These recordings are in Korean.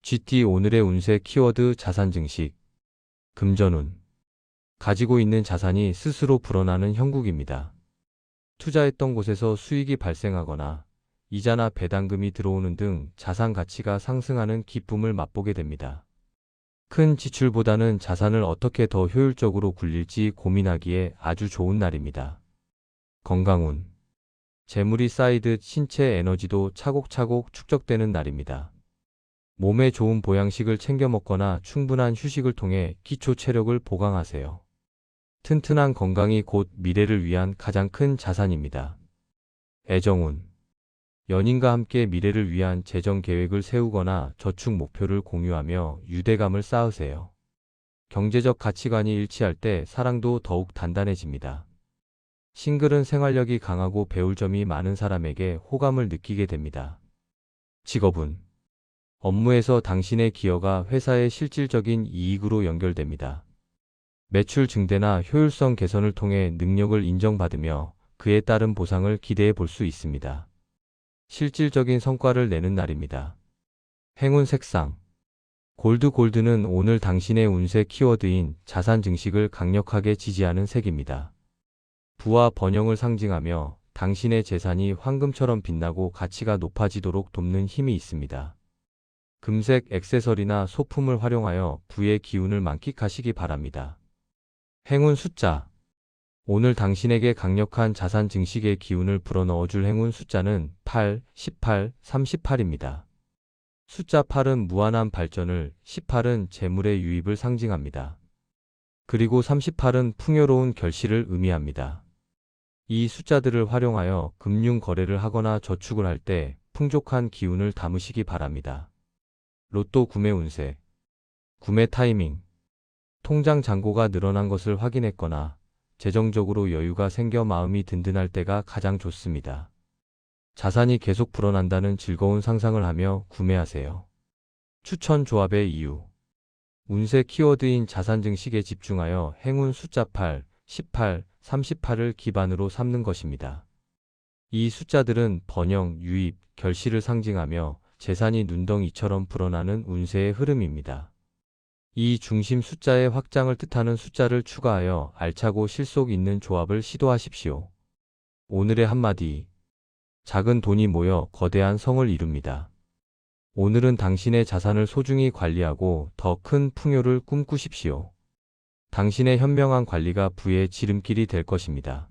GT 오늘의 운세 키워드 자산 증식. 금전운. 가지고 있는 자산이 스스로 불어나는 형국입니다. 투자했던 곳에서 수익이 발생하거나 이자나 배당금이 들어오는 등 자산 가치가 상승하는 기쁨을 맛보게 됩니다. 큰 지출보다는 자산을 어떻게 더 효율적으로 굴릴지 고민하기에 아주 좋은 날입니다. 건강운. 재물이 쌓이듯 신체 에너지도 차곡차곡 축적되는 날입니다. 몸에 좋은 보양식을 챙겨 먹거나 충분한 휴식을 통해 기초 체력을 보강하세요. 튼튼한 건강이 곧 미래를 위한 가장 큰 자산입니다. 애정운. 연인과 함께 미래를 위한 재정 계획을 세우거나 저축 목표를 공유하며 유대감을 쌓으세요. 경제적 가치관이 일치할 때 사랑도 더욱 단단해집니다. 싱글은 생활력이 강하고 배울 점이 많은 사람에게 호감을 느끼게 됩니다. 직업운. 업무에서 당신의 기여가 회사의 실질적인 이익으로 연결됩니다. 매출 증대나 효율성 개선을 통해 능력을 인정받으며 그에 따른 보상을 기대해 볼 수 있습니다. 실질적인 성과를 내는 날입니다. 행운 색상. 골드는 오늘 당신의 운세 키워드인 자산 증식을 강력하게 지지하는 색입니다. 부와 번영을 상징하며 당신의 재산이 황금처럼 빛나고 가치가 높아지도록 돕는 힘이 있습니다. 금색 액세서리나 소품을 활용하여 부의 기운을 만끽하시기 바랍니다. 행운 숫자. 오늘 당신에게 강력한 자산 증식의 기운을 불어넣어줄 행운 숫자는 8, 18, 38입니다. 숫자 8은 무한한 발전을, 18은 재물의 유입을 상징합니다. 그리고 38은 풍요로운 결실을 의미합니다. 이 숫자들을 활용하여 금융 거래를 하거나 저축을 할 때 풍족한 기운을 담으시기 바랍니다. 로또 구매 운세. 구매 타이밍. 통장 잔고가 늘어난 것을 확인했거나 재정적으로 여유가 생겨 마음이 든든할 때가 가장 좋습니다. 자산이 계속 불어난다는 즐거운 상상을 하며 구매하세요. 추천 조합의 이유. 운세 키워드인 자산 증식에 집중하여 행운 숫자 8, 18, 38을 기반으로 삼는 것입니다. 이 숫자들은 번영, 유입, 결실을 상징하며 재산이 눈덩이처럼 불어나는 운세의 흐름입니다. 이 중심 숫자의 확장을 뜻하는 숫자를 추가하여 알차고 실속 있는 조합을 시도하십시오. 오늘의 한마디. 작은 돈이 모여 거대한 성을 이룹니다. 오늘은 당신의 자산을 소중히 관리하고 더 큰 풍요를 꿈꾸십시오. 당신의 현명한 관리가 부의 지름길이 될 것입니다.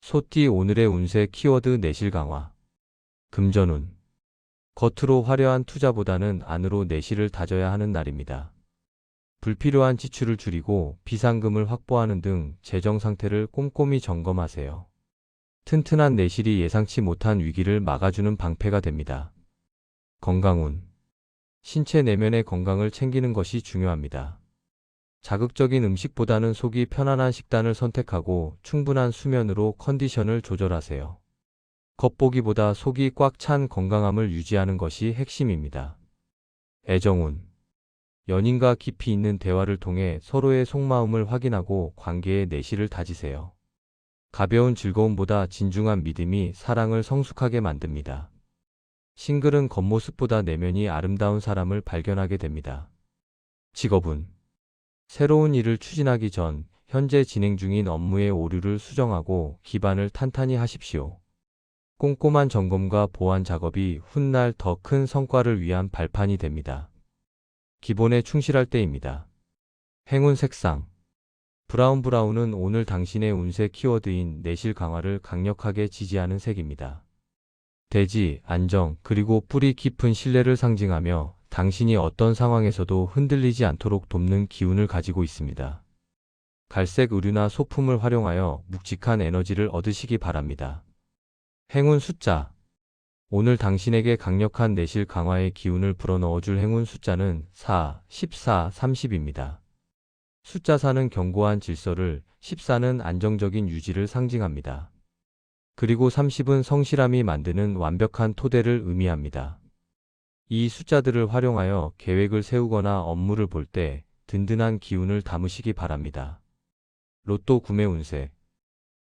소띠 오늘의 운세 키워드 내실 강화. 금전운. 겉으로 화려한 투자보다는 안으로 내실을 다져야 하는 날입니다. 불필요한 지출을 줄이고 비상금을 확보하는 등 재정 상태를 꼼꼼히 점검하세요. 튼튼한 내실이 예상치 못한 위기를 막아주는 방패가 됩니다. 건강운. 신체 내면의 건강을 챙기는 것이 중요합니다. 자극적인 음식보다는 속이 편안한 식단을 선택하고 충분한 수면으로 컨디션을 조절하세요. 겉보기보다 속이 꽉 찬 건강함을 유지하는 것이 핵심입니다. 애정운. 연인과 깊이 있는 대화를 통해 서로의 속마음을 확인하고 관계의 내실을 다지세요. 가벼운 즐거움보다 진중한 믿음이 사랑을 성숙하게 만듭니다. 싱글은 겉모습보다 내면이 아름다운 사람을 발견하게 됩니다. 직업운. 새로운 일을 추진하기 전 현재 진행 중인 업무의 오류를 수정하고 기반을 탄탄히 하십시오. 꼼꼼한 점검과 보완 작업이 훗날 더 큰 성과를 위한 발판이 됩니다. 기본에 충실할 때입니다. 행운 색상. 브라운은 오늘 당신의 운세 키워드인 내실 강화를 강력하게 지지하는 색입니다. 대지, 안정, 그리고 뿌리 깊은 신뢰를 상징하며 당신이 어떤 상황에서도 흔들리지 않도록 돕는 기운을 가지고 있습니다. 갈색 의류나 소품을 활용하여 묵직한 에너지를 얻으시기 바랍니다. 행운 숫자. 오늘 당신에게 강력한 내실 강화의 기운을 불어넣어줄 행운 숫자는 4, 14, 30입니다. 숫자 4는 견고한 질서를, 14는 안정적인 유지를 상징합니다. 그리고 30은 성실함이 만드는 완벽한 토대를 의미합니다. 이 숫자들을 활용하여 계획을 세우거나 업무를 볼 때 든든한 기운을 담으시기 바랍니다. 로또 구매 운세.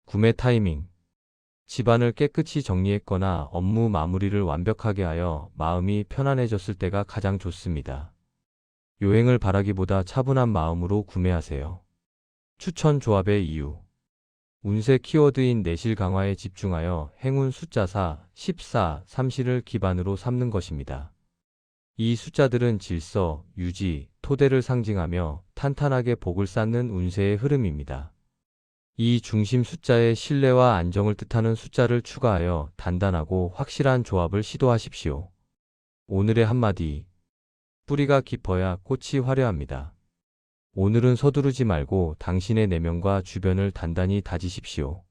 구매 타이밍. 집안을 깨끗이 정리했거나 업무 마무리를 완벽하게 하여 마음이 편안해졌을 때가 가장 좋습니다. 요행을 바라기보다 차분한 마음으로 구매하세요. 추천 조합의 이유. 운세 키워드인 내실 강화에 집중하여 행운 숫자 4, 14, 30을 기반으로 삼는 것입니다. 이 숫자들은 질서, 유지, 토대를 상징하며 탄탄하게 복을 쌓는 운세의 흐름입니다. 이 중심 숫자에 신뢰와 안정을 뜻하는 숫자를 추가하여 단단하고 확실한 조합을 시도하십시오. 오늘의 한마디. 뿌리가 깊어야 꽃이 화려합니다. 오늘은 서두르지 말고 당신의 내면과 주변을 단단히 다지십시오.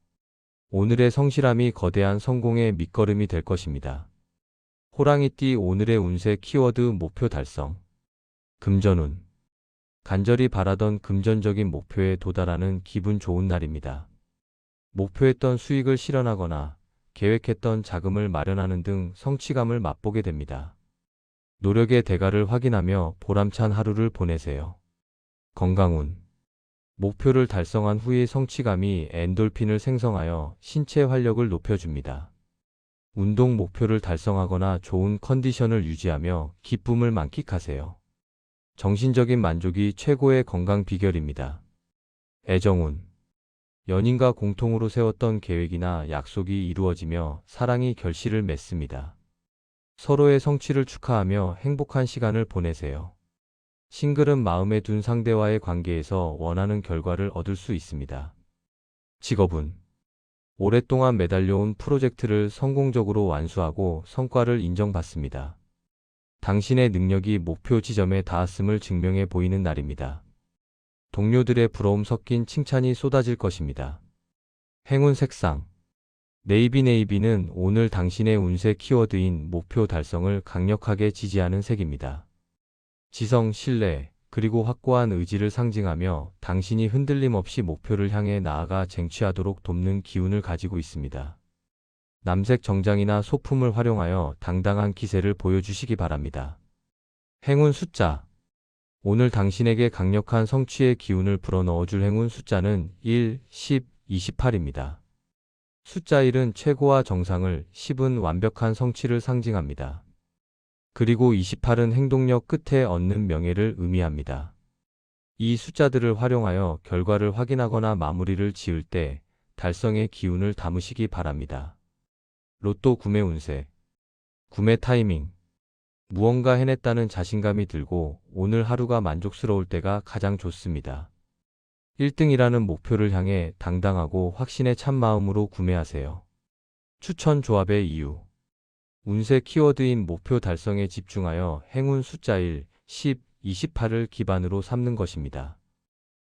오늘의 성실함이 거대한 성공의 밑거름이 될 것입니다. 호랑이띠 오늘의 운세 키워드 목표 달성. 금전운. 간절히 바라던 금전적인 목표에 도달하는 기분 좋은 날입니다. 목표했던 수익을 실현하거나 계획했던 자금을 마련하는 등 성취감을 맛보게 됩니다. 노력의 대가를 확인하며 보람찬 하루를 보내세요. 건강운. 목표를 달성한 후의 성취감이 엔돌핀을 생성하여 신체 활력을 높여줍니다. 운동 목표를 달성하거나 좋은 컨디션을 유지하며 기쁨을 만끽하세요. 정신적인 만족이 최고의 건강 비결입니다. 애정운. 연인과 공통으로 세웠던 계획이나 약속이 이루어지며 사랑이 결실을 맺습니다. 서로의 성취를 축하하며 행복한 시간을 보내세요. 싱글은 마음에 둔 상대와의 관계에서 원하는 결과를 얻을 수 있습니다. 직업운. 오랫동안 매달려온 프로젝트를 성공적으로 완수하고 성과를 인정받습니다. 당신의 능력이 목표 지점에 닿았음을 증명해 보이는 날입니다. 동료들의 부러움 섞인 칭찬이 쏟아질 것입니다. 행운 색상. 네이비는 오늘 당신의 운세 키워드인 목표 달성을 강력하게 지지하는 색입니다. 지성, 신뢰, 그리고 확고한 의지를 상징하며 당신이 흔들림 없이 목표를 향해 나아가 쟁취하도록 돕는 기운을 가지고 있습니다. 남색 정장이나 소품을 활용하여 당당한 기세를 보여주시기 바랍니다. 행운 숫자. 오늘 당신에게 강력한 성취의 기운을 불어넣어줄 행운 숫자는 1, 10, 28입니다. 숫자 1은 최고와 정상을, 10은 완벽한 성취를 상징합니다. 그리고 28은 행동력 끝에 얻는 명예를 의미합니다. 이 숫자들을 활용하여 결과를 확인하거나 마무리를 지을 때 달성의 기운을 담으시기 바랍니다. 로또 구매 운세. 구매 타이밍. 무언가 해냈다는 자신감이 들고 오늘 하루가 만족스러울 때가 가장 좋습니다. 1등이라는 목표를 향해 당당하고 확신에 찬 마음으로 구매하세요. 추천 조합의 이유. 운세 키워드인 목표 달성에 집중하여 행운 숫자 1, 10, 28을 기반으로 삼는 것입니다.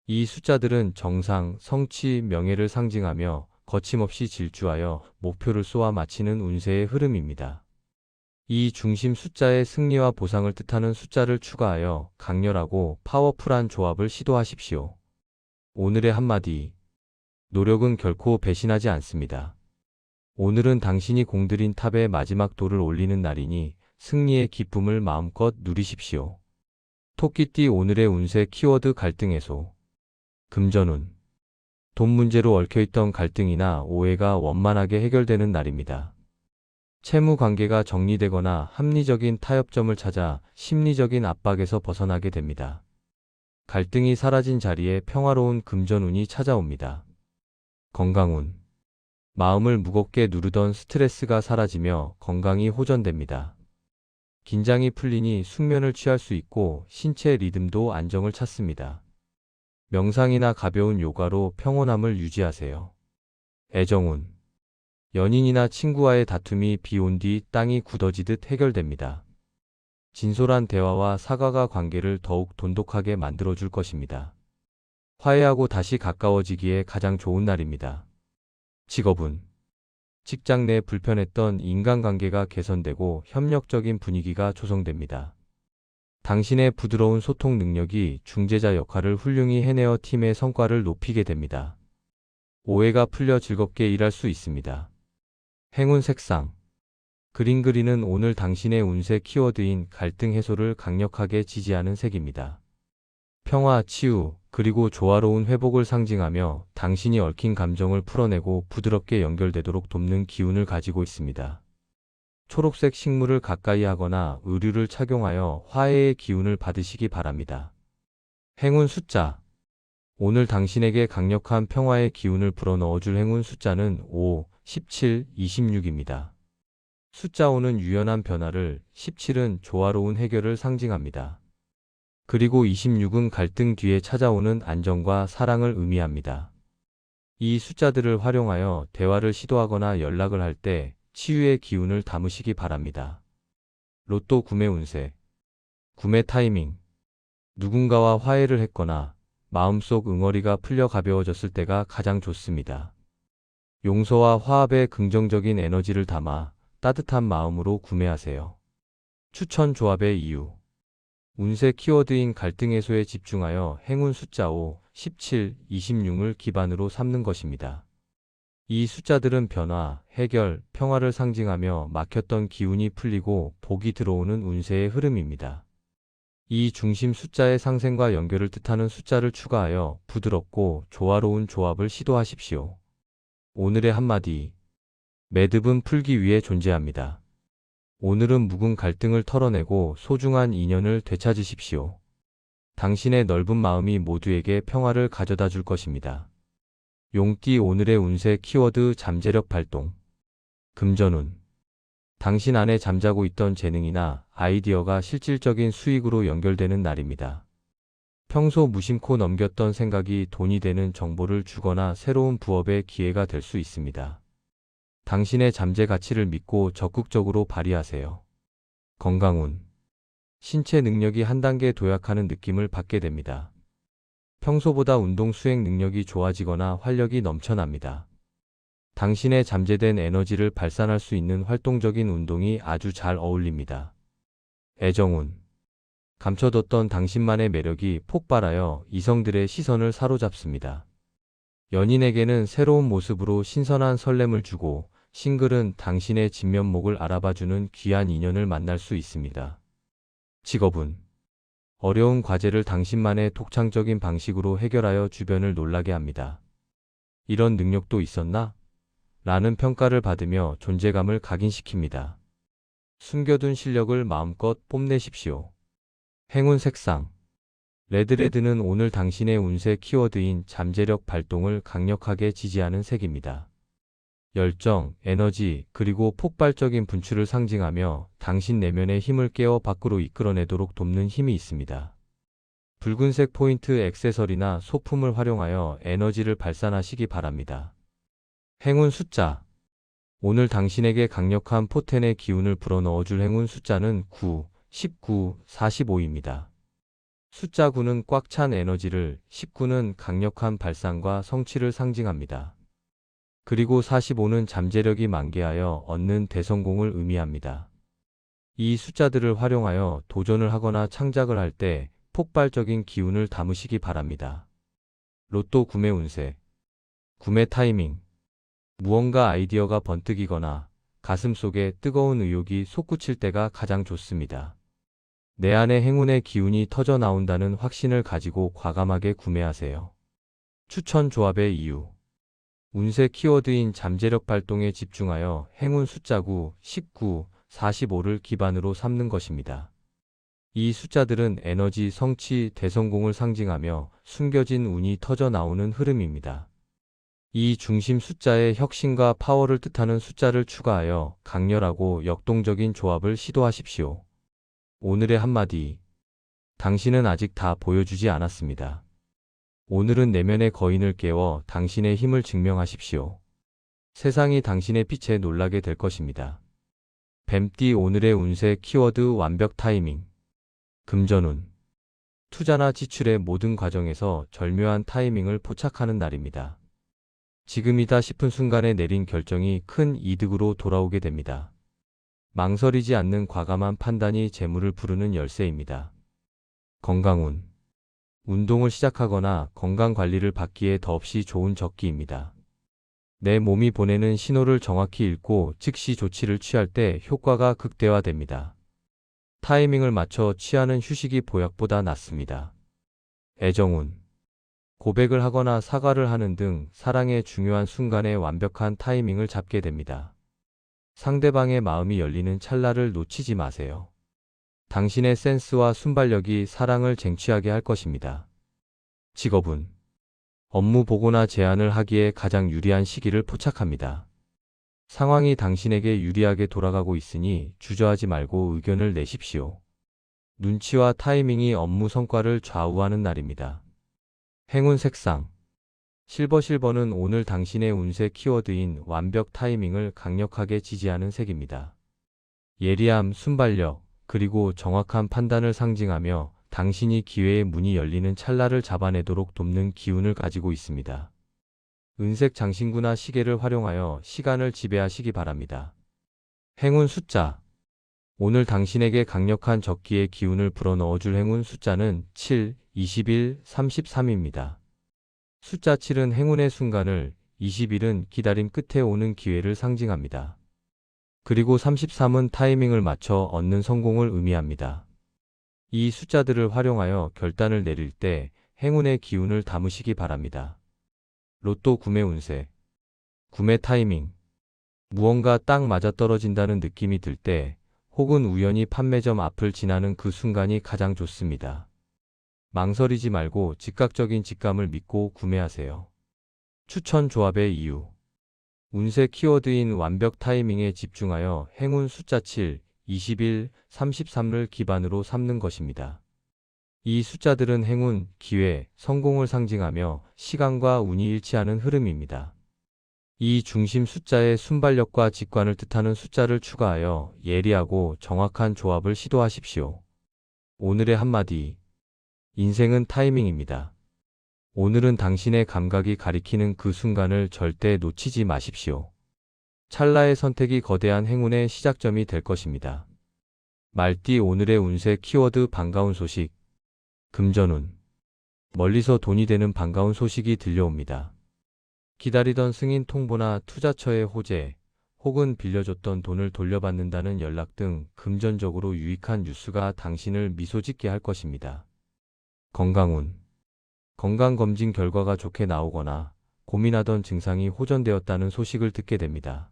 이 숫자들은 정상, 성취, 명예를 상징하며 거침없이 질주하여 목표를 쏘아 마치는 운세의 흐름입니다. 이 중심 숫자의 승리와 보상을 뜻하는 숫자를 추가하여 강렬하고 파워풀한 조합을 시도하십시오. 오늘의 한마디. 노력은 결코 배신하지 않습니다. 오늘은 당신이 공들인 탑에 마지막 돌을 올리는 날이니 승리의 기쁨을 마음껏 누리십시오. 토끼띠 오늘의 운세 키워드 갈등 해소. 금전운. 돈 문제로 얽혀있던 갈등이나 오해가 원만하게 해결되는 날입니다. 채무 관계가 정리되거나 합리적인 타협점을 찾아 심리적인 압박에서 벗어나게 됩니다. 갈등이 사라진 자리에 평화로운 금전운이 찾아옵니다. 건강운. 마음을 무겁게 누르던 스트레스가 사라지며 건강이 호전됩니다. 긴장이 풀리니 숙면을 취할 수 있고 신체 리듬도 안정을 찾습니다. 명상이나 가벼운 요가로 평온함을 유지하세요. 애정운. 연인이나 친구와의 다툼이 비 온 뒤 땅이 굳어지듯 해결됩니다. 진솔한 대화와 사과가 관계를 더욱 돈독하게 만들어줄 것입니다. 화해하고 다시 가까워지기에 가장 좋은 날입니다. 직업운. 직장 내 불편했던 인간관계가 개선되고 협력적인 분위기가 조성됩니다. 당신의 부드러운 소통 능력이 중재자 역할을 훌륭히 해내어 팀의 성과를 높이게 됩니다. 오해가 풀려 즐겁게 일할 수 있습니다. 행운 색상. 그린 그리는 오늘 당신의 운세 키워드인 갈등 해소를 강력하게 지지하는 색입니다. 평화, 치유, 그리고 조화로운 회복을 상징하며 당신이 얽힌 감정을 풀어내고 부드럽게 연결되도록 돕는 기운을 가지고 있습니다. 초록색 식물을 가까이 하거나 의류를 착용하여 화해의 기운을 받으시기 바랍니다. 행운 숫자. 오늘 당신에게 강력한 평화의 기운을 불어넣어줄 행운 숫자는 5, 17, 26입니다. 숫자 5는 유연한 변화를, 17은 조화로운 해결을 상징합니다. 그리고 26은 갈등 뒤에 찾아오는 안정과 사랑을 의미합니다. 이 숫자들을 활용하여 대화를 시도하거나 연락을 할 때 치유의 기운을 담으시기 바랍니다. 로또 구매 운세. 구매 타이밍. 누군가와 화해를 했거나 마음속 응어리가 풀려 가벼워졌을 때가 가장 좋습니다. 용서와 화합의 긍정적인 에너지를 담아 따뜻한 마음으로 구매하세요. 추천 조합의 이유. 운세 키워드인 갈등 해소에 집중하여 행운 숫자 5, 17, 26을 기반으로 삼는 것입니다. 이 숫자들은 변화, 해결, 평화를 상징하며 막혔던 기운이 풀리고 복이 들어오는 운세의 흐름입니다. 이 중심 숫자의 상생과 연결을 뜻하는 숫자를 추가하여 부드럽고 조화로운 조합을 시도하십시오. 오늘의 한마디. 매듭은 풀기 위해 존재합니다. 오늘은 묵은 갈등을 털어내고 소중한 인연을 되찾으십시오. 당신의 넓은 마음이 모두에게 평화를 가져다 줄 것입니다. 용띠 오늘의 운세 키워드 잠재력 발동. 금전운. 당신 안에 잠자고 있던 재능이나 아이디어가 실질적인 수익으로 연결되는 날입니다. 평소 무심코 넘겼던 생각이 돈이 되는 정보를 주거나 새로운 부업의 기회가 될 수 있습니다. 당신의 잠재 가치를 믿고 적극적으로 발휘하세요. 건강운. 신체 능력이 한 단계 도약하는 느낌을 받게 됩니다. 평소보다 운동 수행 능력이 좋아지거나 활력이 넘쳐납니다. 당신의 잠재된 에너지를 발산할 수 있는 활동적인 운동이 아주 잘 어울립니다. 애정운. 감춰뒀던 당신만의 매력이 폭발하여 이성들의 시선을 사로잡습니다. 연인에게는 새로운 모습으로 신선한 설렘을 주고 싱글은 당신의 진면목을 알아봐주는 귀한 인연을 만날 수 있습니다. 직업운. 어려운 과제를 당신만의 독창적인 방식으로 해결하여 주변을 놀라게 합니다. 이런 능력도 있었나? 라는 평가를 받으며 존재감을 각인시킵니다. 숨겨둔 실력을 마음껏 뽐내십시오. 행운 색상. 레드는 오늘 당신의 운세 키워드인 잠재력 발동을 강력하게 지지하는 색입니다. 열정, 에너지, 그리고 폭발적인 분출을 상징하며 당신 내면의 힘을 깨어 밖으로 이끌어내도록 돕는 힘이 있습니다. 붉은색 포인트 액세서리나 소품을 활용하여 에너지를 발산하시기 바랍니다. 행운 숫자. 오늘 당신에게 강력한 포텐의 기운을 불어넣어줄 행운 숫자는 9, 19, 45입니다. 숫자 9는 꽉 찬 에너지를, 19는 강력한 발산과 성취를 상징합니다. 그리고 45는 잠재력이 만개하여 얻는 대성공을 의미합니다. 이 숫자들을 활용하여 도전을 하거나 창작을 할 때 폭발적인 기운을 담으시기 바랍니다. 로또 구매 운세. 구매 타이밍. 무언가 아이디어가 번뜩이거나 가슴속에 뜨거운 의욕이 솟구칠 때가 가장 좋습니다. 내 안에 행운의 기운이 터져 나온다는 확신을 가지고 과감하게 구매하세요. 추천 조합의 이유. 운세 키워드인 잠재력 발동에 집중하여 행운 숫자 9, 19, 45를 기반으로 삼는 것입니다. 이 숫자들은 에너지, 성취, 대성공을 상징하며 숨겨진 운이 터져 나오는 흐름입니다. 이 중심 숫자에 혁신과 파워를 뜻하는 숫자를 추가하여 강렬하고 역동적인 조합을 시도하십시오. 오늘의 한마디. 당신은 아직 다 보여주지 않았습니다. 오늘은 내면의 거인을 깨워 당신의 힘을 증명하십시오. 세상이 당신의 빛에 놀라게 될 것입니다. 뱀띠 오늘의 운세 키워드 완벽 타이밍. 금전운. 투자나 지출의 모든 과정에서 절묘한 타이밍을 포착하는 날입니다. 지금이다 싶은 순간에 내린 결정이 큰 이득으로 돌아오게 됩니다. 망설이지 않는 과감한 판단이 재물을 부르는 열쇠입니다. 건강운. 운동을 시작하거나 건강관리를 받기에 더없이 좋은 적기입니다. 내 몸이 보내는 신호를 정확히 읽고 즉시 조치를 취할 때 효과가 극대화됩니다. 타이밍을 맞춰 취하는 휴식이 보약보다 낫습니다. 애정운. 고백을 하거나 사과를 하는 등 사랑의 중요한 순간에 완벽한 타이밍을 잡게 됩니다. 상대방의 마음이 열리는 찰나를 놓치지 마세요. 당신의 센스와 순발력이 사랑을 쟁취하게 할 것입니다. 직업은 업무 보고나 제안을 하기에 가장 유리한 시기를 포착합니다. 상황이 당신에게 유리하게 돌아가고 있으니 주저하지 말고 의견을 내십시오. 눈치와 타이밍이 업무 성과를 좌우하는 날입니다. 행운 색상 실버는 오늘 당신의 운세 키워드인 완벽 타이밍을 강력하게 지지하는 색입니다. 예리함, 순발력, 그리고 정확한 판단을 상징하며 당신이 기회의 문이 열리는 찰나를 잡아내도록 돕는 기운을 가지고 있습니다. 은색 장신구나 시계를 활용하여 시간을 지배하시기 바랍니다. 행운 숫자 오늘 당신에게 강력한 적기의 기운을 불어넣어줄 행운 숫자는 7, 21, 33입니다. 숫자 7은 행운의 순간을, 21은 기다림 끝에 오는 기회를 상징합니다. 그리고 33은 타이밍을 맞춰 얻는 성공을 의미합니다. 이 숫자들을 활용하여 결단을 내릴 때 행운의 기운을 담으시기 바랍니다. 로또 구매 운세 구매 타이밍 무언가 딱 맞아떨어진다는 느낌이 들 때 혹은 우연히 판매점 앞을 지나는 그 순간이 가장 좋습니다. 망설이지 말고 즉각적인 직감을 믿고 구매하세요. 추천 조합의 이유 운세 키워드인 완벽 타이밍에 집중하여 행운 숫자 7, 21, 33을 기반으로 삼는 것입니다. 이 숫자들은 행운, 기회, 성공을 상징하며 시간과 운이 일치하는 흐름입니다. 이 중심 숫자에 순발력과 직관을 뜻하는 숫자를 추가하여 예리하고 정확한 조합을 시도하십시오. 오늘의 한마디 인생은 타이밍입니다. 오늘은 당신의 감각이 가리키는 그 순간을 절대 놓치지 마십시오. 찰나의 선택이 거대한 행운의 시작점이 될 것입니다. 말띠 오늘의 운세 키워드 반가운 소식 금전운 멀리서 돈이 되는 반가운 소식이 들려옵니다. 기다리던 승인 통보나 투자처의 호재 혹은 빌려줬던 돈을 돌려받는다는 연락 등 금전적으로 유익한 뉴스가 당신을 미소 짓게 할 것입니다. 건강운 건강검진 결과가 좋게 나오거나 고민하던 증상이 호전되었다는 소식을 듣게 됩니다.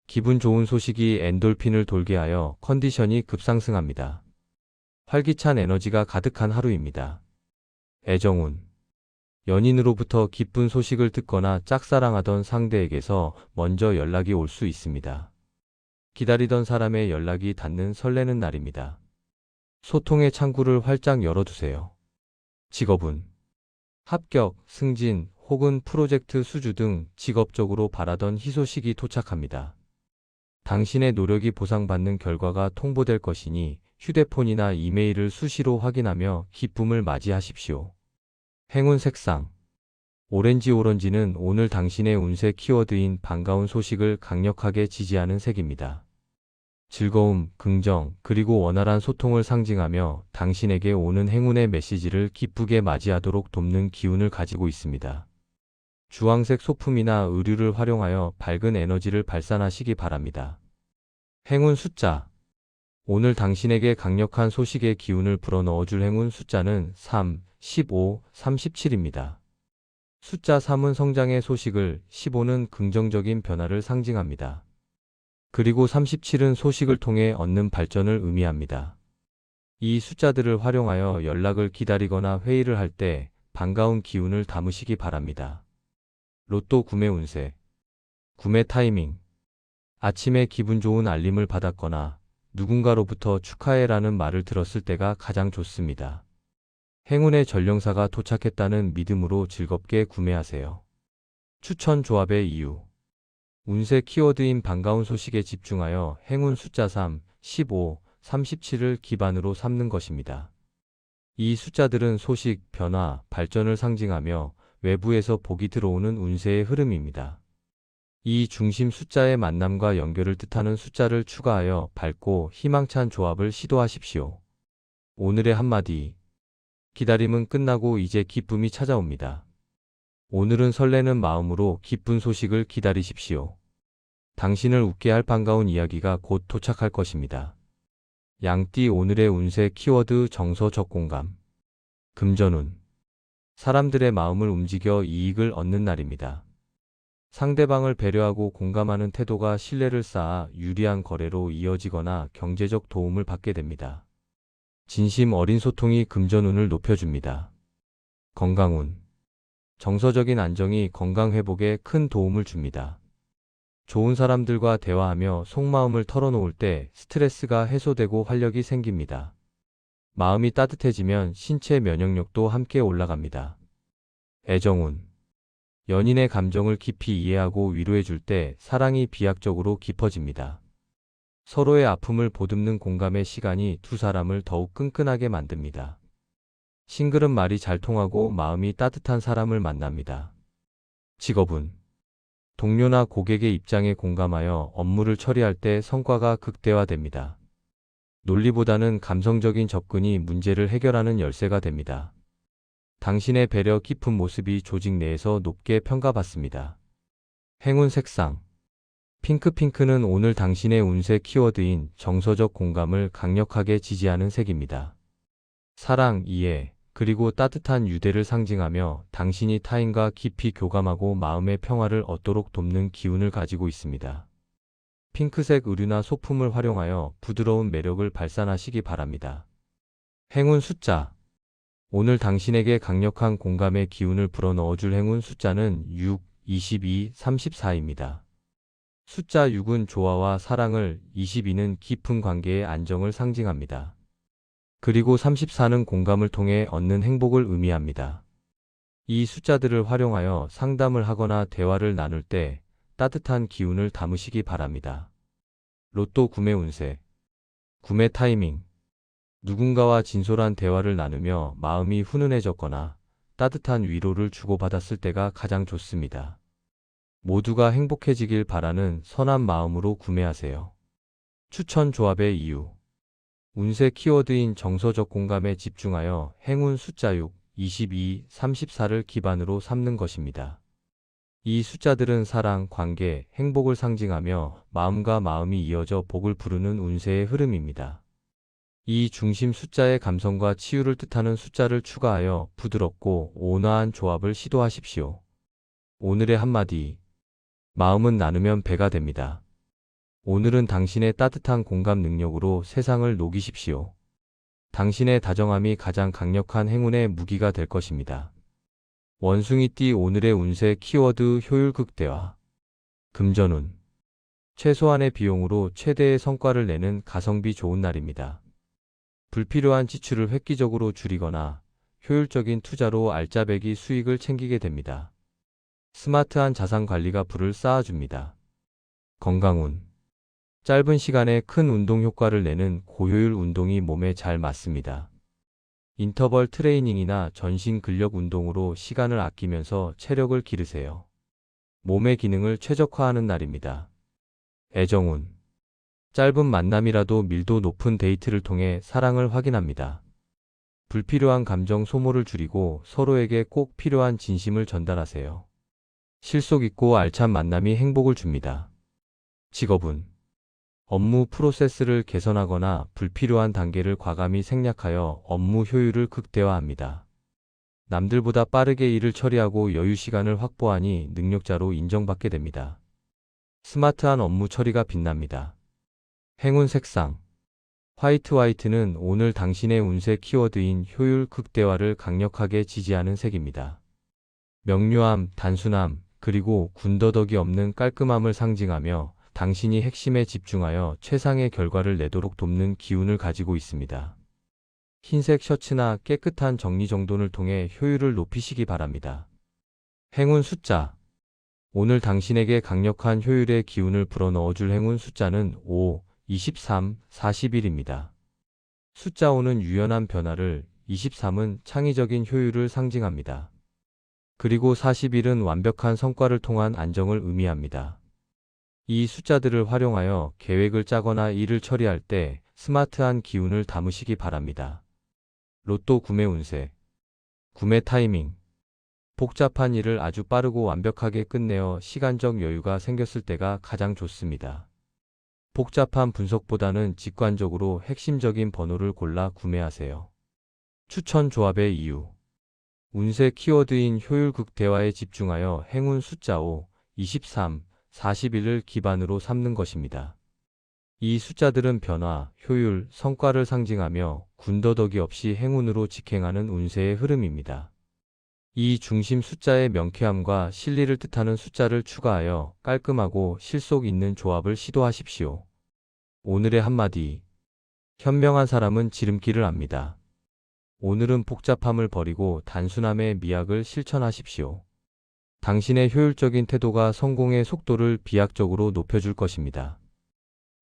기분 좋은 소식이 엔돌핀을 돌게 하여 컨디션이 급상승합니다. 활기찬 에너지가 가득한 하루입니다. 애정운 연인으로부터 기쁜 소식을 듣거나 짝사랑하던 상대에게서 먼저 연락이 올 수 있습니다. 기다리던 사람의 연락이 닿는 설레는 날입니다. 소통의 창구를 활짝 열어두세요. 직업운 합격, 승진 혹은 프로젝트 수주 등 직업적으로 바라던 희소식이 도착합니다. 당신의 노력이 보상받는 결과가 통보될 것이니 휴대폰이나 이메일을 수시로 확인하며 기쁨을 맞이하십시오. 행운 색상 오렌지는 오늘 당신의 운세 키워드인 반가운 소식을 강력하게 지지하는 색입니다. 즐거움, 긍정, 그리고 원활한 소통을 상징하며 당신에게 오는 행운의 메시지를 기쁘게 맞이하도록 돕는 기운을 가지고 있습니다. 주황색 소품이나 의류를 활용하여 밝은 에너지를 발산하시기 바랍니다. 행운 숫자 오늘 당신에게 강력한 소식의 기운을 불어넣어줄 행운 숫자는 3, 15, 37입니다. 숫자 3은 성장의 소식을, 15는 긍정적인 변화를 상징합니다. 그리고 37은 소식을 통해 얻는 발전을 의미합니다. 이 숫자들을 활용하여 연락을 기다리거나 회의를 할 때 반가운 기운을 담으시기 바랍니다. 로또 구매 운세 구매 타이밍 아침에 기분 좋은 알림을 받았거나 누군가로부터 축하해라는 말을 들었을 때가 가장 좋습니다. 행운의 전령사가 도착했다는 믿음으로 즐겁게 구매하세요. 추천 조합의 이유 운세 키워드인 반가운 소식에 집중하여 행운 숫자 3, 15, 37을 기반으로 삼는 것입니다. 이 숫자들은 소식, 변화, 발전을 상징하며 외부에서 복이 들어오는 운세의 흐름입니다. 이 중심 숫자의 만남과 연결을 뜻하는 숫자를 추가하여 밝고 희망찬 조합을 시도하십시오. 오늘의 한마디 기다림은 끝나고 이제 기쁨이 찾아옵니다. 오늘은 설레는 마음으로 기쁜 소식을 기다리십시오. 당신을 웃게 할 반가운 이야기가 곧 도착할 것입니다. 양띠 오늘의 운세 키워드 정서적 공감 금전운 사람들의 마음을 움직여 이익을 얻는 날입니다. 상대방을 배려하고 공감하는 태도가 신뢰를 쌓아 유리한 거래로 이어지거나 경제적 도움을 받게 됩니다. 진심 어린 소통이 금전운을 높여줍니다. 건강운. 정서적인 안정이 건강 회복에 큰 도움을 줍니다. 좋은 사람들과 대화하며 속마음을 털어놓을 때 스트레스가 해소되고 활력이 생깁니다. 마음이 따뜻해지면 신체 면역력도 함께 올라갑니다. 애정운. 연인의 감정을 깊이 이해하고 위로해 줄 때 사랑이 비약적으로 깊어집니다. 서로의 아픔을 보듬는 공감의 시간이 두 사람을 더욱 끈끈하게 만듭니다. 싱글은 말이 잘 통하고 마음이 따뜻한 사람을 만납니다. 직업운. 동료나 고객의 입장에 공감하여 업무를 처리할 때 성과가 극대화됩니다. 논리보다는 감성적인 접근이 문제를 해결하는 열쇠가 됩니다. 당신의 배려 깊은 모습이 조직 내에서 높게 평가받습니다. 행운 색상. 핑크는 오늘 당신의 운세 키워드인 정서적 공감을 강력하게 지지하는 색입니다. 사랑, 이해, 그리고 따뜻한 유대를 상징하며 당신이 타인과 깊이 교감하고 마음의 평화를 얻도록 돕는 기운을 가지고 있습니다. 핑크색 의류나 소품을 활용하여 부드러운 매력을 발산하시기 바랍니다. 행운 숫자. 오늘 당신에게 강력한 공감의 기운을 불어넣어줄 행운 숫자는 6, 22, 34입니다. 숫자 6은 조화와 사랑을, 22는 깊은 관계의 안정을 상징합니다. 그리고 34는 공감을 통해 얻는 행복을 의미합니다. 이 숫자들을 활용하여 상담을 하거나 대화를 나눌 때 따뜻한 기운을 담으시기 바랍니다. 로또 구매 운세. 구매 타이밍. 누군가와 진솔한 대화를 나누며 마음이 훈훈해졌거나 따뜻한 위로를 주고받았을 때가 가장 좋습니다. 모두가 행복해지길 바라는 선한 마음으로 구매하세요. 추천 조합의 이유. 운세 키워드인 정서적 공감에 집중하여 행운 숫자 6, 22, 34를 기반으로 삼는 것입니다. 이 숫자들은 사랑, 관계, 행복을 상징하며 마음과 마음이 이어져 복을 부르는 운세의 흐름입니다. 이 중심 숫자의 감성과 치유를 뜻하는 숫자를 추가하여 부드럽고 온화한 조합을 시도하십시오. 오늘의 한마디. 마음은 나누면 배가 됩니다. 오늘은 당신의 따뜻한 공감 능력으로 세상을 녹이십시오. 당신의 다정함이 가장 강력한 행운의 무기가 될 것입니다. 원숭이띠 오늘의 운세 키워드 효율 극대화. 금전운. 최소한의 비용으로 최대의 성과를 내는 가성비 좋은 날입니다. 불필요한 지출을 획기적으로 줄이거나 효율적인 투자로 알짜배기 수익을 챙기게 됩니다. 스마트한 자산 관리가 부를 쌓아줍니다. 건강운. 짧은 시간에 큰 운동 효과를 내는 고효율 운동이 몸에 잘 맞습니다. 인터벌 트레이닝이나 전신 근력 운동으로 시간을 아끼면서 체력을 기르세요. 몸의 기능을 최적화하는 날입니다. 애정운. 짧은 만남이라도 밀도 높은 데이트를 통해 사랑을 확인합니다. 불필요한 감정 소모를 줄이고 서로에게 꼭 필요한 진심을 전달하세요. 실속 있고 알찬 만남이 행복을 줍니다. 직업운. 업무 프로세스를 개선하거나 불필요한 단계를 과감히 생략하여 업무 효율을 극대화합니다. 남들보다 빠르게 일을 처리하고 여유 시간을 확보하니 능력자로 인정받게 됩니다. 스마트한 업무 처리가 빛납니다. 행운 색상. 화이트는 오늘 당신의 운세 키워드인 효율 극대화를 강력하게 지지하는 색입니다. 명료함, 단순함, 그리고 군더더기 없는 깔끔함을 상징하며 당신이 핵심에 집중하여 최상의 결과를 내도록 돕는 기운을 가지고 있습니다. 흰색 셔츠나 깨끗한 정리정돈을 통해 효율을 높이시기 바랍니다. 행운 숫자. 오늘 당신에게 강력한 효율의 기운을 불어넣어줄 행운 숫자는 5, 23, 41입니다. 숫자 5는 유연한 변화를, 23은 창의적인 효율을 상징합니다. 그리고 41은 완벽한 성과를 통한 안정을 의미합니다. 이 숫자들을 활용하여 계획을 짜거나 일을 처리할 때 스마트한 기운을 담으시기 바랍니다. 로또 구매 운세. 구매 타이밍. 복잡한 일을 아주 빠르고 완벽하게 끝내어 시간적 여유가 생겼을 때가 가장 좋습니다. 복잡한 분석보다는 직관적으로 핵심적인 번호를 골라 구매하세요. 추천 조합의 이유. 운세 키워드인 효율 극대화에 집중하여 행운 숫자 5, 23, 41을 기반으로 삼는 것입니다. 이 숫자들은 변화, 효율, 성과를 상징하며 군더더기 없이 행운으로 직행하는 운세의 흐름입니다. 이 중심 숫자의 명쾌함과 실리를 뜻하는 숫자를 추가하여 깔끔하고 실속 있는 조합을 시도하십시오. 오늘의 한마디. 현명한 사람은 지름길을 압니다. 오늘은 복잡함을 버리고 단순함의 미학을 실천하십시오. 당신의 효율적인 태도가 성공의 속도를 비약적으로 높여줄 것입니다.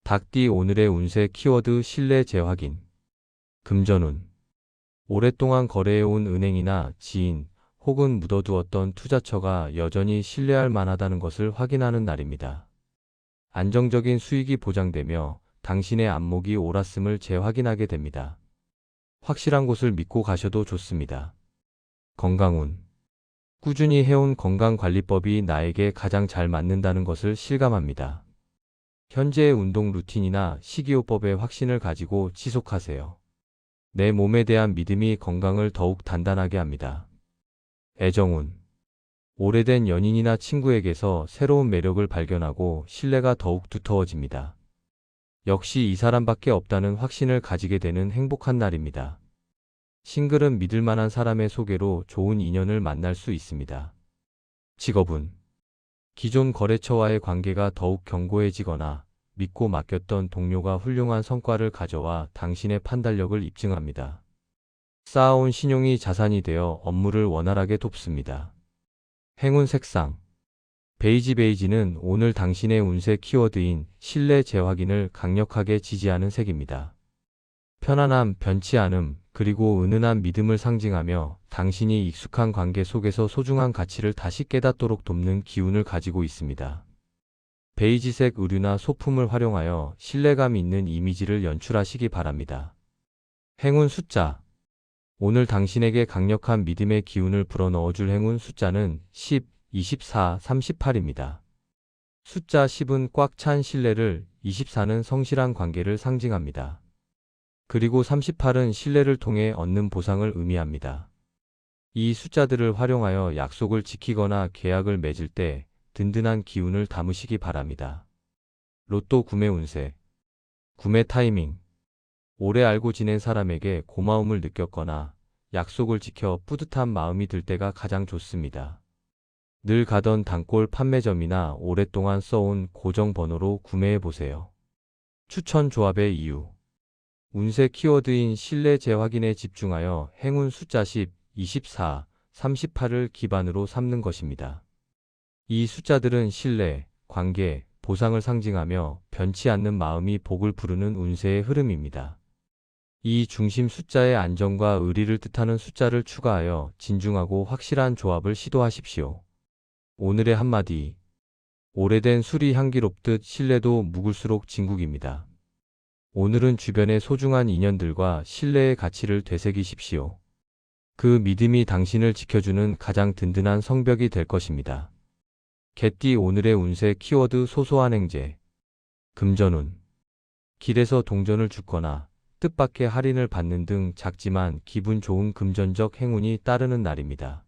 닭띠 오늘의 운세 키워드 신뢰 재확인. 금전운. 오랫동안 거래해온 은행이나 지인 혹은 묻어두었던 투자처가 여전히 신뢰할 만하다는 것을 확인하는 날입니다. 안정적인 수익이 보장되며 당신의 안목이 옳았음을 재확인하게 됩니다. 확실한 곳을 믿고 가셔도 좋습니다. 건강운. 꾸준히 해온 건강관리법이 나에게 가장 잘 맞는다는 것을 실감합니다. 현재의 운동 루틴이나 식이요법에 확신을 가지고 지속하세요. 내 몸에 대한 믿음이 건강을 더욱 단단하게 합니다. 애정운. 오래된 연인이나 친구에게서 새로운 매력을 발견하고 신뢰가 더욱 두터워집니다. 역시 이 사람밖에 없다는 확신을 가지게 되는 행복한 날입니다. 싱글은 믿을 만한 사람의 소개로 좋은 인연을 만날 수 있습니다. 직업운. 기존 거래처와의 관계가 더욱 견고해지거나 믿고 맡겼던 동료가 훌륭한 성과를 가져와 당신의 판단력을 입증합니다. 쌓아온 신용이 자산이 되어 업무를 원활하게 돕습니다. 행운 색상. 베이지는 오늘 당신의 운세 키워드인 신뢰 재확인을 강력하게 지지하는 색입니다. 편안함, 변치 않음, 그리고 은은한 믿음을 상징하며 당신이 익숙한 관계 속에서 소중한 가치를 다시 깨닫도록 돕는 기운을 가지고 있습니다. 베이지색 의류나 소품을 활용하여 신뢰감 있는 이미지를 연출하시기 바랍니다. 행운 숫자. 오늘 당신에게 강력한 믿음의 기운을 불어넣어줄 행운 숫자는 10, 24, 38입니다. 숫자 10은 꽉 찬 신뢰를, 24는 성실한 관계를 상징합니다. 그리고 38은 신뢰를 통해 얻는 보상을 의미합니다. 이 숫자들을 활용하여 약속을 지키거나 계약을 맺을 때 든든한 기운을 담으시기 바랍니다. 로또 구매 운세. 구매 타이밍. 오래 알고 지낸 사람에게 고마움을 느꼈거나 약속을 지켜 뿌듯한 마음이 들 때가 가장 좋습니다. 늘 가던 단골 판매점이나 오랫동안 써온 고정 번호로 구매해 보세요. 추천 조합의 이유. 운세 키워드인 신뢰 재확인에 집중하여 행운 숫자 10, 24, 38을 기반으로 삼는 것입니다. 이 숫자들은 신뢰, 관계, 보상을 상징하며 변치 않는 마음이 복을 부르는 운세의 흐름입니다. 이 중심 숫자의 안정과 의리를 뜻하는 숫자를 추가하여 진중하고 확실한 조합을 시도하십시오. 오늘의 한마디. 오래된 술이 향기롭듯 신뢰도 묵을수록 진국입니다. 오늘은 주변의 소중한 인연들과 신뢰의 가치를 되새기십시오. 그 믿음이 당신을 지켜주는 가장 든든한 성벽이 될 것입니다. 개띠 오늘의 운세 키워드 소소한 행재. 금전운. 길에서 동전을 줍거나 뜻밖의 할인을 받는 등 작지만 기분 좋은 금전적 행운이 따르는 날입니다.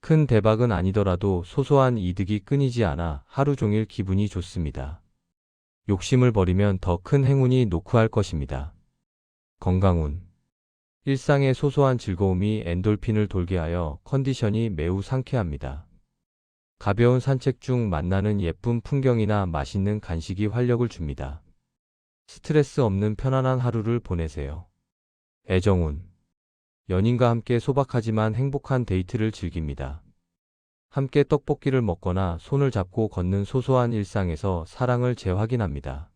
큰 대박은 아니더라도 소소한 이득이 끊이지 않아 하루 종일 기분이 좋습니다. 욕심을 버리면 더 큰 행운이 노크할 것입니다. 건강운. 일상의 소소한 즐거움이 엔돌핀을 돌게 하여 컨디션이 매우 상쾌합니다. 가벼운 산책 중 만나는 예쁜 풍경이나 맛있는 간식이 활력을 줍니다. 스트레스 없는 편안한 하루를 보내세요. 애정운. 연인과 함께 소박하지만 행복한 데이트를 즐깁니다. 함께 떡볶이를 먹거나 손을 잡고 걷는 소소한 일상에서 사랑을 재확인합니다.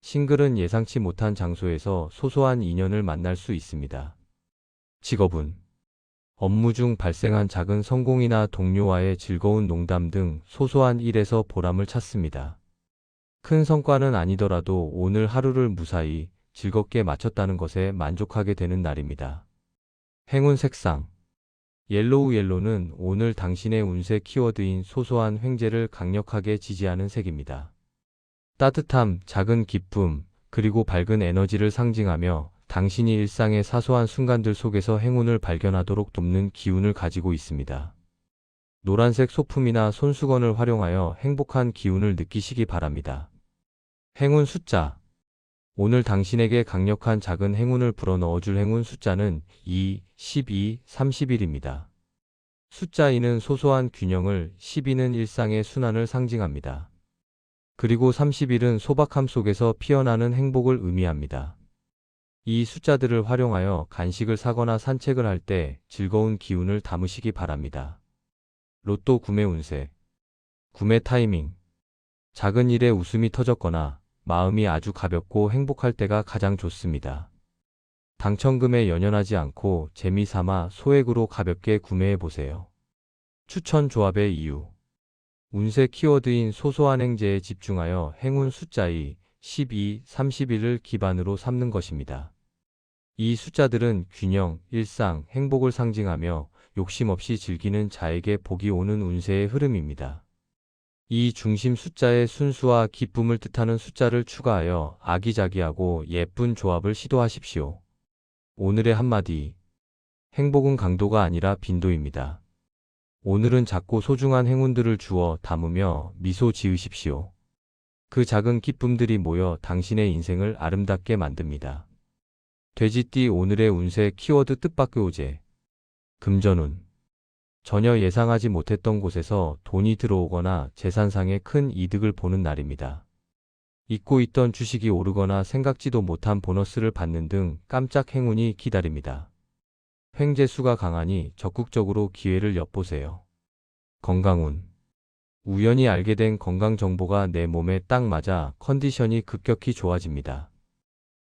싱글은 예상치 못한 장소에서 소소한 인연을 만날 수 있습니다. 직업운. 업무 중 발생한 작은 성공이나 동료와의 즐거운 농담 등 소소한 일에서 보람을 찾습니다. 큰 성과는 아니더라도 오늘 하루를 무사히 즐겁게 마쳤다는 것에 만족하게 되는 날입니다. 행운 색상. 옐로우는 오늘 당신의 운세 키워드인 소소한 횡재를 강력하게 지지하는 색입니다. 따뜻함, 작은 기쁨, 그리고 밝은 에너지를 상징하며 당신이 일상의 사소한 순간들 속에서 행운을 발견하도록 돕는 기운을 가지고 있습니다. 노란색 소품이나 손수건을 활용하여 행복한 기운을 느끼시기 바랍니다. 행운 숫자. 오늘 당신에게 강력한 작은 행운을 불어넣어줄 행운 숫자는 2, 12, 31입니다. 숫자 2는 소소한 균형을, 12는 일상의 순환을 상징합니다. 그리고 31은 소박함 속에서 피어나는 행복을 의미합니다. 이 숫자들을 활용하여 간식을 사거나 산책을 할 때 즐거운 기운을 담으시기 바랍니다. 로또 구매 운세. 구매 타이밍. 작은 일에 웃음이 터졌거나 마음이 아주 가볍고 행복할 때가 가장 좋습니다. 당첨금에 연연하지 않고 재미삼아 소액으로 가볍게 구매해 보세요. 추천 조합의 이유. 운세 키워드인 소소한 행재에 집중하여 행운 숫자 2, 12, 31을 기반으로 삼는 것입니다. 이 숫자들은 균형, 일상, 행복을 상징하며 욕심 없이 즐기는 자에게 복이 오는 운세의 흐름입니다. 이 중심 숫자에 순수와 기쁨을 뜻하는 숫자를 추가하여 아기자기하고 예쁜 조합을 시도하십시오. 오늘의 한마디. 행복은 강도가 아니라 빈도입니다. 오늘은 작고 소중한 행운들을 주워 담으며 미소 지으십시오. 그 작은 기쁨들이 모여 당신의 인생을 아름답게 만듭니다. 돼지띠 오늘의 운세 키워드 뜻밖의 호재. 금전운. 전혀 예상하지 못했던 곳에서 돈이 들어오거나 재산상의 큰 이득을 보는 날입니다. 잊고 있던 주식이 오르거나 생각지도 못한 보너스를 받는 등 깜짝 행운이 기다립니다. 횡재수가 강하니 적극적으로 기회를 엿보세요. 건강운. 우연히 알게 된 건강 정보가 내 몸에 딱 맞아 컨디션이 급격히 좋아집니다.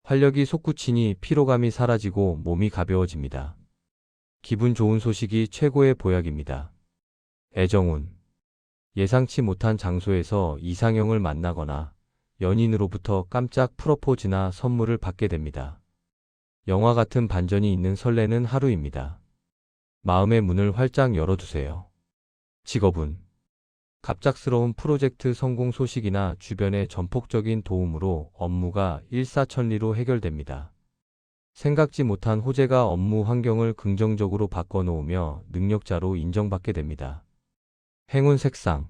활력이 솟구치니 피로감이 사라지고 몸이 가벼워집니다. 기분 좋은 소식이 최고의 보약입니다. 애정운. 예상치 못한 장소에서 이상형을 만나거나 연인으로부터 깜짝 프로포즈나 선물을 받게 됩니다. 영화 같은 반전이 있는 설레는 하루입니다. 마음의 문을 활짝 열어두세요. 직업운. 갑작스러운 프로젝트 성공 소식이나 주변의 전폭적인 도움으로 업무가 일사천리로 해결됩니다. 생각지 못한 호재가 업무 환경을 긍정적으로 바꿔놓으며 능력자로 인정받게 됩니다. 행운 색상.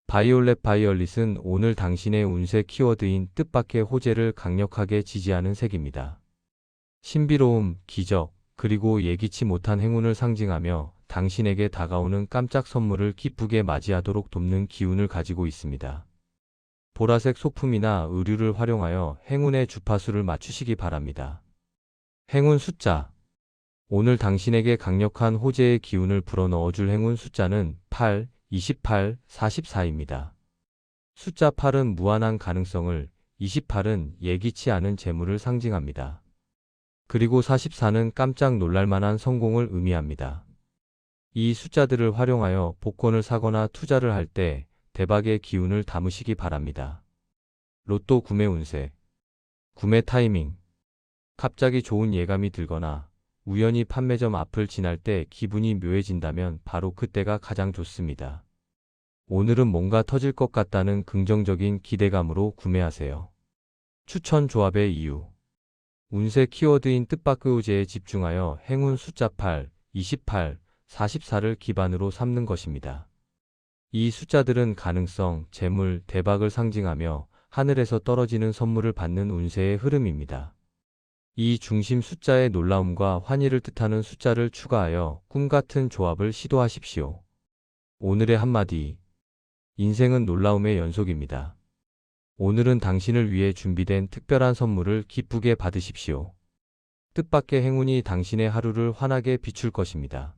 바이올렛 바이올릿은 오늘 당신의 운세 키워드인 뜻밖의 호재를 강력하게 지지하는 색입니다. 신비로움, 기적, 그리고 예기치 못한 행운을 상징하며 당신에게 다가오는 깜짝 선물을 기쁘게 맞이하도록 돕는 기운을 가지고 있습니다. 보라색 소품이나 의류를 활용하여 행운의 주파수를 맞추시기 바랍니다. 행운 숫자. 오늘 당신에게 강력한 호재의 기운을 불어넣어줄 행운 숫자는 8, 28, 44입니다. 숫자 8은 무한한 가능성을, 28은 예기치 않은 재물을 상징합니다. 그리고 44는 깜짝 놀랄만한 성공을 의미합니다. 이 숫자들을 활용하여 복권을 사거나 투자를 할 때 대박의 기운을 담으시기 바랍니다. 로또 구매 운세. 구매 타이밍. 갑자기 좋은 예감이 들거나 우연히 판매점 앞을 지날 때 기분이 묘해진다면 바로 그때가 가장 좋습니다. 오늘은 뭔가 터질 것 같다는 긍정적인 기대감으로 구매하세요. 추천 조합의 이유. 운세 키워드인 뜻밖의 호재에 집중하여 행운 숫자 8, 28, 44를 기반으로 삼는 것입니다. 이 숫자들은 가능성, 재물, 대박을 상징하며 하늘에서 떨어지는 선물을 받는 운세의 흐름입니다. 이 중심 숫자의 놀라움과 환희를 뜻하는 숫자를 추가하여 꿈같은 조합을 시도하십시오. 오늘의 한마디. 인생은 놀라움의 연속입니다. 오늘은 당신을 위해 준비된 특별한 선물을 기쁘게 받으십시오. 뜻밖의 행운이 당신의 하루를 환하게 비출 것입니다.